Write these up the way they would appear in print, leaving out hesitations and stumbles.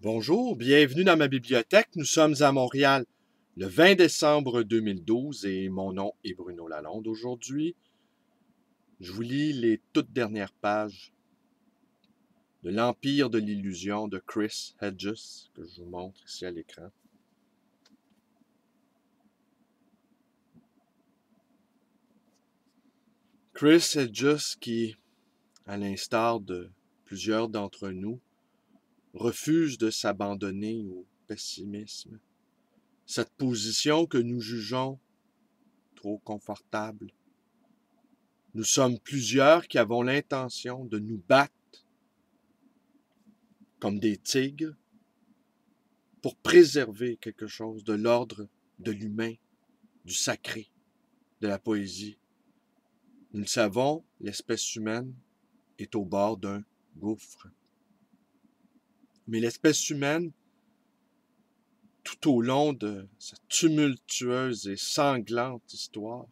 Bonjour, bienvenue dans ma bibliothèque. Nous sommes à Montréal le 20 décembre 2012 et mon nom est Bruno Lalonde. Aujourd'hui, je vous lis les toutes dernières pages de L'Empire de l'illusion de Chris Hedges, que je vous montre ici à l'écran. Chris Hedges qui, à l'instar de plusieurs d'entre nous, refuse de s'abandonner au pessimisme, cette position que nous jugeons trop confortable. Nous sommes plusieurs qui avons l'intention de nous battre comme des tigres pour préserver quelque chose de l'ordre de l'humain, du sacré, de la poésie. Nous le savons, l'espèce humaine est au bord d'un gouffre. Mais l'espèce humaine, tout au long de cette tumultueuse et sanglante histoire,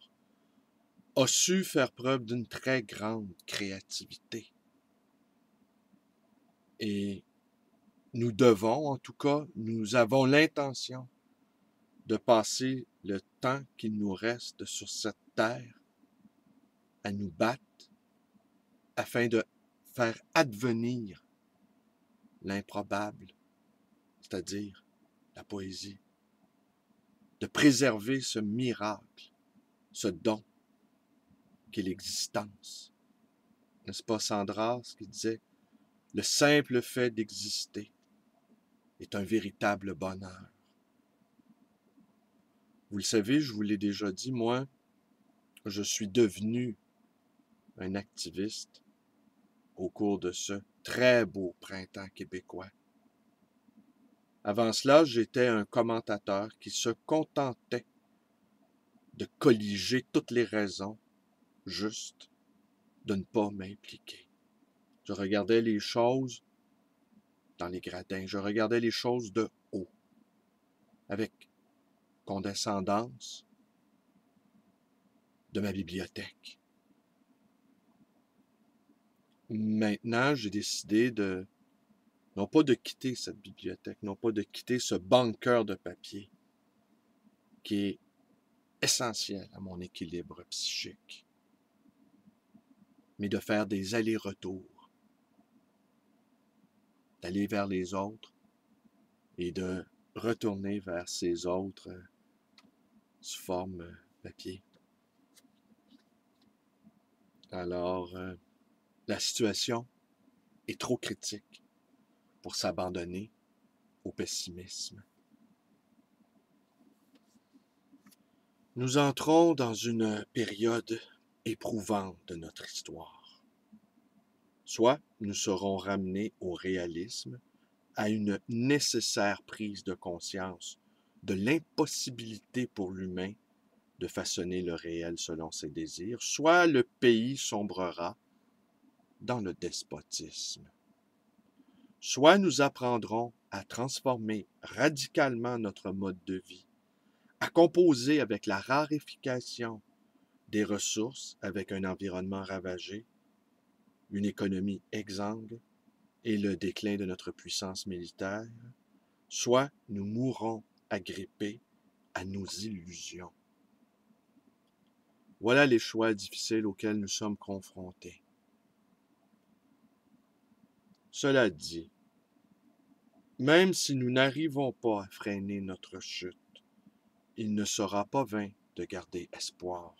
a su faire preuve d'une très grande créativité. Et nous devons, en tout cas, nous avons l'intention de passer le temps qu'il nous reste sur cette terre à nous battre afin de faire advenir l'improbable, c'est-à-dire la poésie, de préserver ce miracle, ce don qu'est l'existence. N'est-ce pas Sandras qui disait « Le simple fait d'exister est un véritable bonheur ». Vous le savez, je vous l'ai déjà dit, moi, je suis devenu un activiste au cours de ce très beau printemps québécois. Avant cela, j'étais un commentateur qui se contentait de colliger toutes les raisons justes de ne pas m'impliquer. Je regardais les choses dans les gradins, je regardais les choses de haut, avec condescendance de ma bibliothèque. Maintenant, j'ai décidé non pas de quitter cette bibliothèque, non pas de quitter ce bunker de papier qui est essentiel à mon équilibre psychique, mais de faire des allers-retours, d'aller vers les autres et de retourner vers ces autres sous forme papier. Alors, la situation est trop critique pour s'abandonner au pessimisme. Nous entrons dans une période éprouvante de notre histoire. Soit nous serons ramenés au réalisme, à une nécessaire prise de conscience de l'impossibilité pour l'humain de façonner le réel selon ses désirs, soit le pays sombrera dans le despotisme. Soit nous apprendrons à transformer radicalement notre mode de vie, à composer avec la raréfaction des ressources, avec un environnement ravagé, une économie exsangue et le déclin de notre puissance militaire, soit nous mourrons agrippés à nos illusions. Voilà les choix difficiles auxquels nous sommes confrontés. Cela dit, même si nous n'arrivons pas à freiner notre chute, il ne sera pas vain de garder espoir.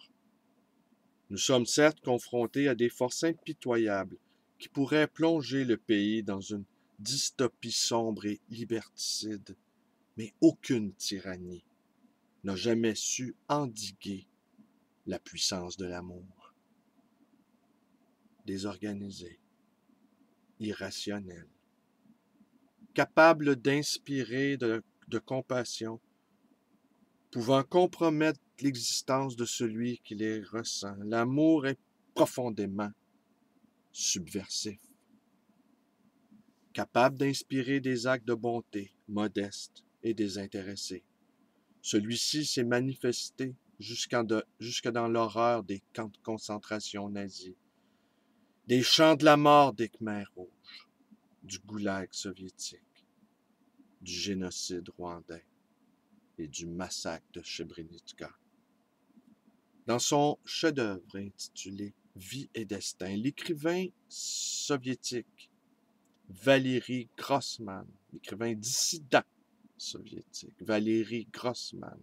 Nous sommes certes confrontés à des forces impitoyables qui pourraient plonger le pays dans une dystopie sombre et liberticide, mais aucune tyrannie n'a jamais su endiguer la puissance de l'amour. Désorganisé, irrationnel, capable d'inspirer de compassion, pouvant compromettre l'existence de celui qui les ressent. L'amour est profondément subversif, capable d'inspirer des actes de bonté, modestes et désintéressés. Celui-ci s'est manifesté jusque dans l'horreur des camps de concentration nazis, des champs de la mort des Khmers rouges, du goulag soviétique. du génocide rwandais et du massacre de Srebrenica. Dans son chef-d'œuvre intitulé Vie et destin, l'écrivain soviétique Valéry Grossman, l'écrivain dissident soviétique Valéry Grossman,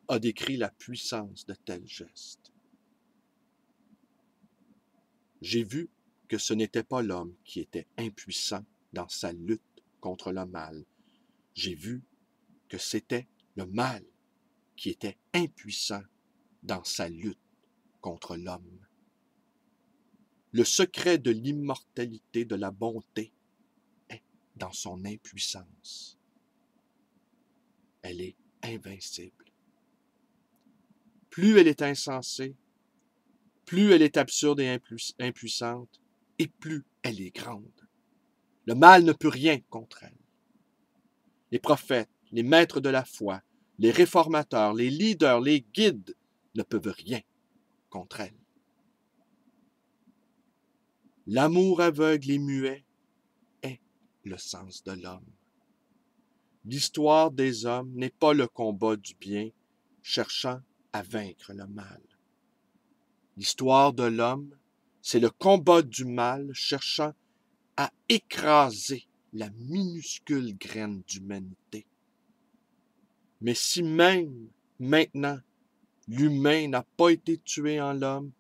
a décrit la puissance de tels gestes. J'ai vu que ce n'était pas l'homme qui était impuissant dans sa lutte contre le mal. J'ai vu que c'était le mal qui était impuissant dans sa lutte contre l'homme. Le secret de l'immortalité de la bonté est dans son impuissance. Elle est invincible. Plus elle est insensée, plus elle est absurde et impuissante, et plus elle est grande. Le mal ne peut rien contre elle. Les prophètes, les maîtres de la foi, les réformateurs, les leaders, les guides ne peuvent rien contre elle. L'amour aveugle et muet est le sens de l'homme. L'histoire des hommes n'est pas le combat du bien cherchant à vaincre le mal. L'histoire de l'homme, c'est le combat du mal cherchant à écraser la minuscule graine d'humanité. Mais si même maintenant l'humain n'a pas été tué en l'homme,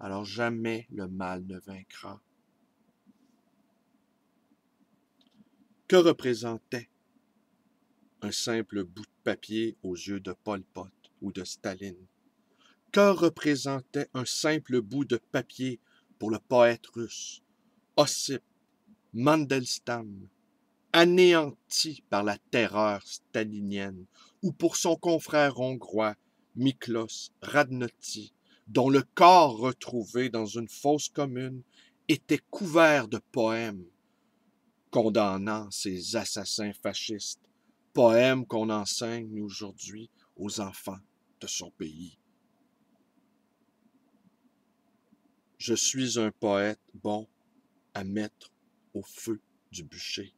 alors jamais le mal ne vaincra. Que représentait un simple bout de papier aux yeux de Pol Pot ou de Staline? Que représentait un simple bout de papier pour le poète russe Ossip Mandelstam, anéanti par la terreur stalinienne, ou pour son confrère hongrois Miklos Radnoti, dont le corps retrouvé dans une fosse commune était couvert de poèmes condamnant ces assassins fascistes, poèmes qu'on enseigne aujourd'hui aux enfants de son pays. Je suis un poète bon à mettre au feu du bûcher,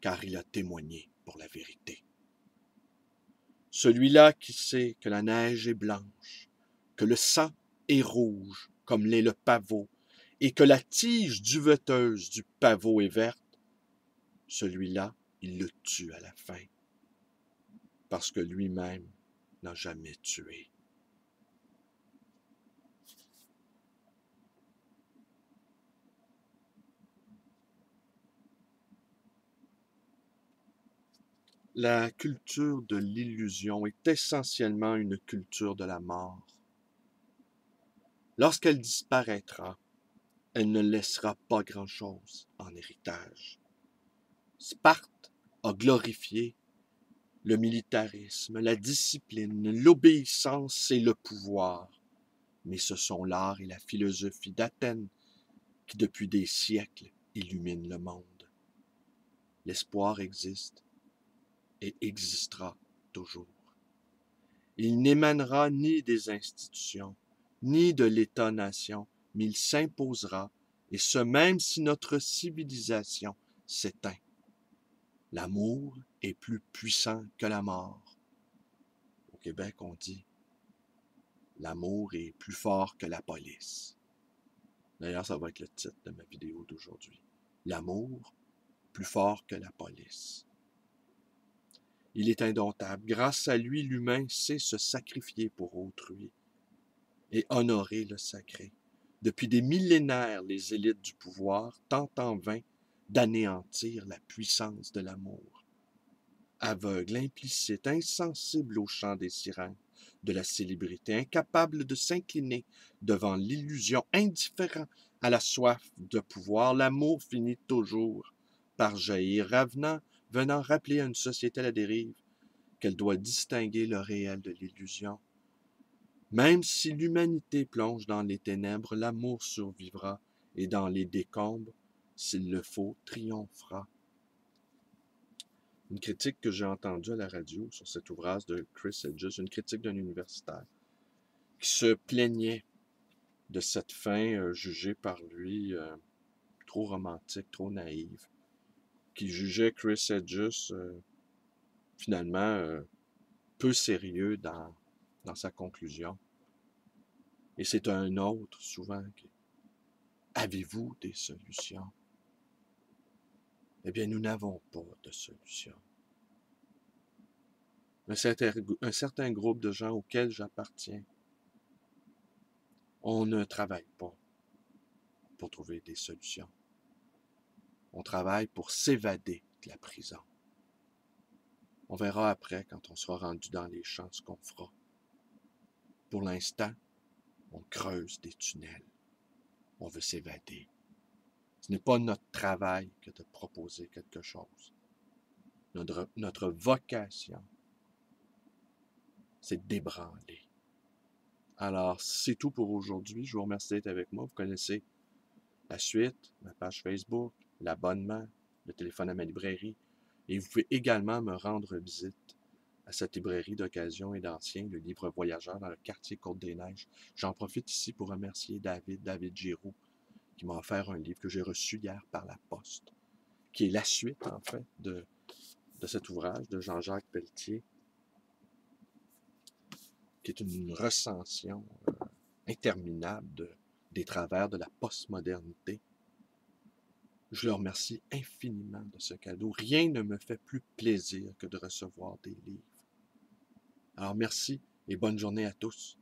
car il a témoigné pour la vérité. Celui-là qui sait que la neige est blanche, que le sang est rouge comme l'est le pavot, et que la tige duveteuse du pavot est verte, celui-là, il le tue à la fin, parce que lui-même n'a jamais tué. La culture de l'illusion est essentiellement une culture de la mort. Lorsqu'elle disparaîtra, elle ne laissera pas grand-chose en héritage. Sparte a glorifié le militarisme, la discipline, l'obéissance et le pouvoir. Mais ce sont l'art et la philosophie d'Athènes qui, depuis des siècles, illuminent le monde. L'espoir existe et existera toujours. Il n'émanera ni des institutions, ni de l'État-nation, mais il s'imposera, et ce même si notre civilisation s'éteint. L'amour est plus puissant que la mort. Au Québec, on dit « L'amour est plus fort que la police ». D'ailleurs, ça va être le titre de ma vidéo d'aujourd'hui. L'amour, plus fort que la police. Il est indomptable. Grâce à lui, l'humain sait se sacrifier pour autrui et honorer le sacré. Depuis des millénaires, les élites du pouvoir tentent en vain d'anéantir la puissance de l'amour. Aveugle, implicite, insensible au chant des sirènes, de la célébrité, incapable de s'incliner devant l'illusion, indifférent à la soif de pouvoir, l'amour finit toujours par jaillir, venant rappeler à une société à la dérive qu'elle doit distinguer le réel de l'illusion. Même si l'humanité plonge dans les ténèbres, l'amour survivra et dans les décombres, s'il le faut, triomphera. Une critique que j'ai entendue à la radio sur cet ouvrage de Chris Hedges, une critique d'un universitaire, qui se plaignait de cette fin jugée par lui trop romantique, trop naïve, qui jugeait Chris Hedges finalement peu sérieux dans sa conclusion. Et c'est un autre, souvent, qui avez-vous des solutions? Eh bien, nous n'avons pas de solution. Un certain groupe de gens auxquels j'appartiens, on ne travaille pas pour trouver des solutions. On travaille pour s'évader de la prison. On verra après, quand on sera rendu dans les champs, ce qu'on fera. Pour l'instant, on creuse des tunnels. On veut s'évader. Ce n'est pas notre travail que de proposer quelque chose. Notre vocation, c'est d'ébranler. Alors, c'est tout pour aujourd'hui. Je vous remercie d'être avec moi. Vous connaissez la suite, ma page Facebook, l'abonnement, le téléphone à ma librairie. Et vous pouvez également me rendre visite à cette librairie d'occasion et d'anciens, le livre voyageur dans le quartier Côte-des-Neiges. J'en profite ici pour remercier David Giroux, qui m'a offert un livre que j'ai reçu hier par la poste, qui est la suite, en fait, de cet ouvrage de Jean-Jacques Pelletier, qui est une recension interminable des travers de la postmodernité. Je le remercie infiniment de ce cadeau. Rien ne me fait plus plaisir que de recevoir des livres. Alors merci et bonne journée à tous.